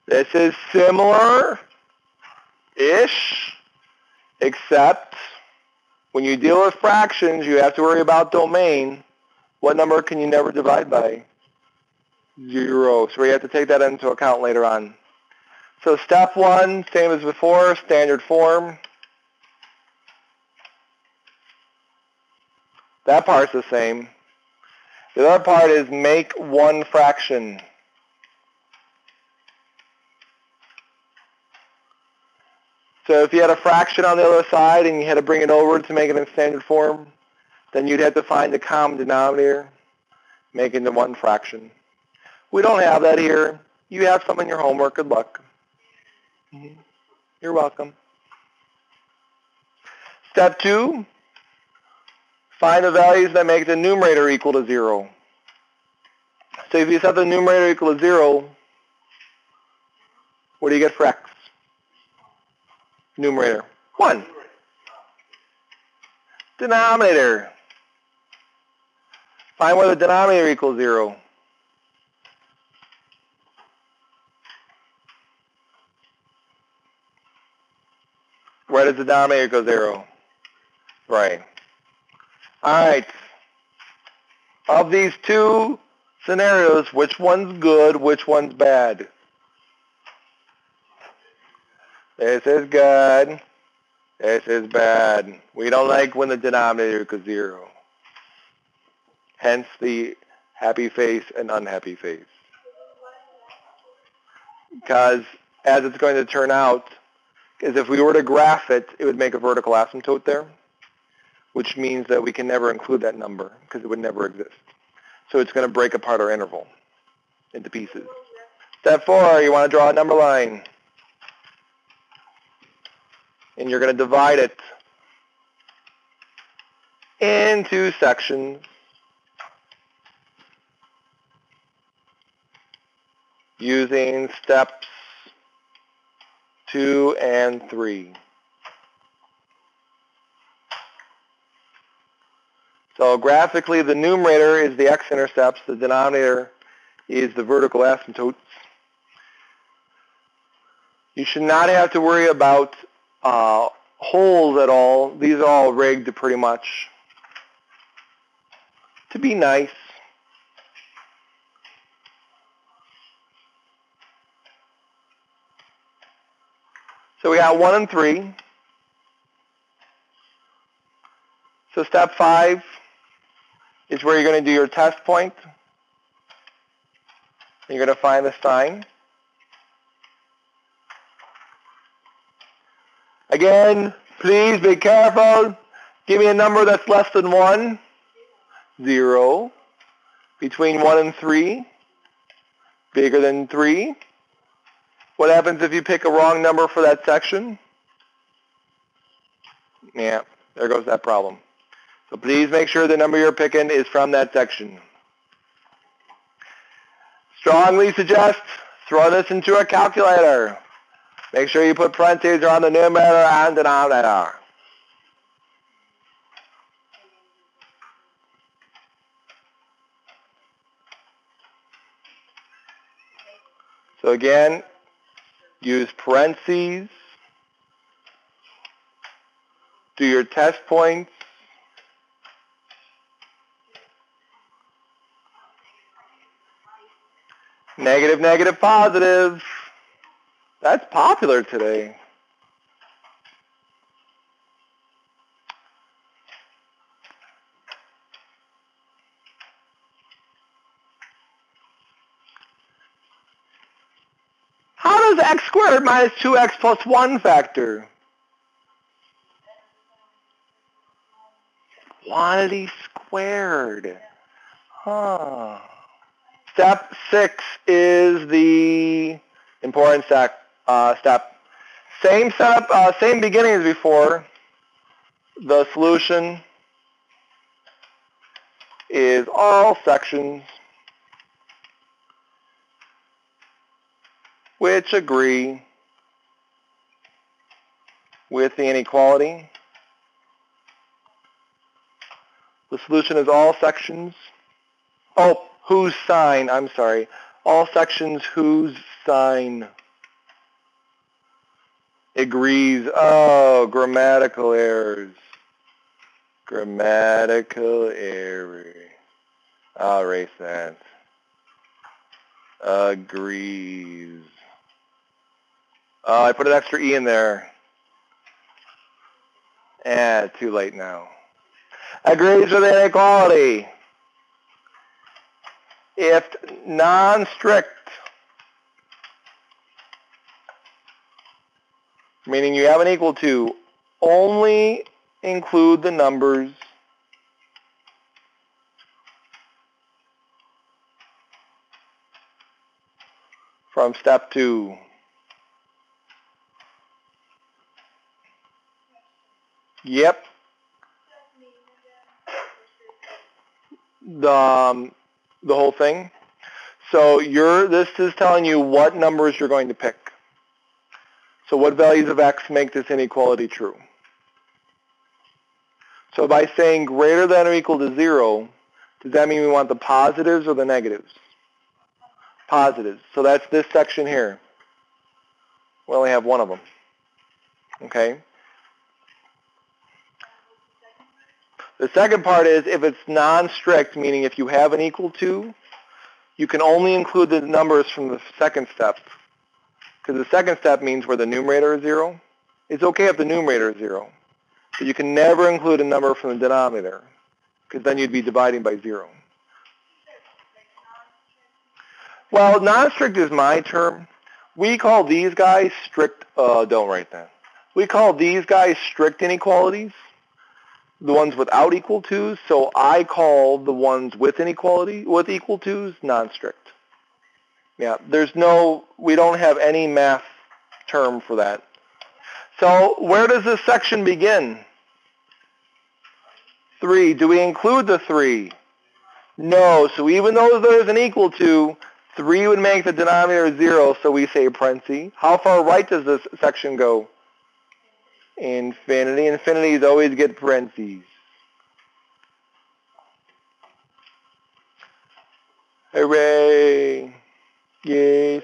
This is similar-ish, except when you deal with fractions, you have to worry about domain. What number can you never divide by? 0. So we have to take that into account later on. So step 1, same as before, standard form. That part's the same. The other part is make one fraction. So if you had a fraction on the other side and you had to bring it over to make it in standard form, then you'd have to find the common denominator, make it into one fraction. We don't have that here. You have some in your homework. Good luck. You're welcome. Step 2, find the values that make the numerator equal to 0. So if you set the numerator equal to 0, what do you get for x? Numerator, 1. Denominator, find where the denominator equals 0. Where does the denominator go 0? Right. All right. Of these two scenarios, which one's good, which one's bad? This is good. This is bad. We don't like when the denominator equals 0. Hence the happy face and unhappy face. Because as it's going to turn out, is if we were to graph it, it would make a vertical asymptote there, which means that we can never include that number because it would never exist. So it's going to break apart our interval into pieces. Step 4, you want to draw a number line. And you're going to divide it into sections using steps 2 and 3. So graphically, the numerator is the x-intercepts, the denominator is the vertical asymptotes. You should not have to worry about holes at all. These are all rigged pretty much to be nice. So we got 1 and 3. So step 5 is where you're going to do your test point. You're going to find the sign. Again, please be careful. Give me a number that's less than 1. 0. Between 1 and 3. Bigger than 3. What happens if you pick a wrong number for that section? Yeah, there goes that problem. So please make sure the number you're picking is from that section. Strongly suggest throw this into a calculator. Make sure you put parentheses around the numerator and denominator. So again, use parentheses. Do your test points. Negative, negative, positive. That's popular today. How does x squared minus 2x plus 1 factor? Quantity squared. Huh. Step 6 is the important step. Same setup, same beginning as before. The solution is all sections which agree with the inequality. The solution is all sections. Oh, whose sign, I'm sorry. All sections whose sign Agrees. Oh, grammatical errors. Grammatical error. I'll erase that. Agrees. I put an extra E in there. Too late now. Agrees with inequality. If non-strict, meaning you have an equal to, only include the numbers from step 2. Yep. The whole thing. So this is telling you what numbers you're going to pick. So what values of x make this inequality true? So by saying greater than or equal to 0, does that mean we want the positives or the negatives? Positives. So that's this section here. We only have one of them. Okay? The second part is if it's non-strict, meaning if you have an equal to, you can only include the numbers from the second step. Because the second step means where the numerator is 0. It's okay if the numerator is 0. But you can never include a number from the denominator. Because then you'd be dividing by 0. Well, non-strict is my term. We call these guys strict, don't write that. We call these guys strict inequalities, the ones without equal to's. So I call the ones with inequality, with equal to's, non-strict. Yeah, we don't have any math term for that. So where does this section begin? 3. Do we include the 3? No. So even though there's an equal to, 3 would make the denominator 0, so we say parentheses. How far right does this section go? Infinity. Infinities always get parentheses. Hooray. Yes.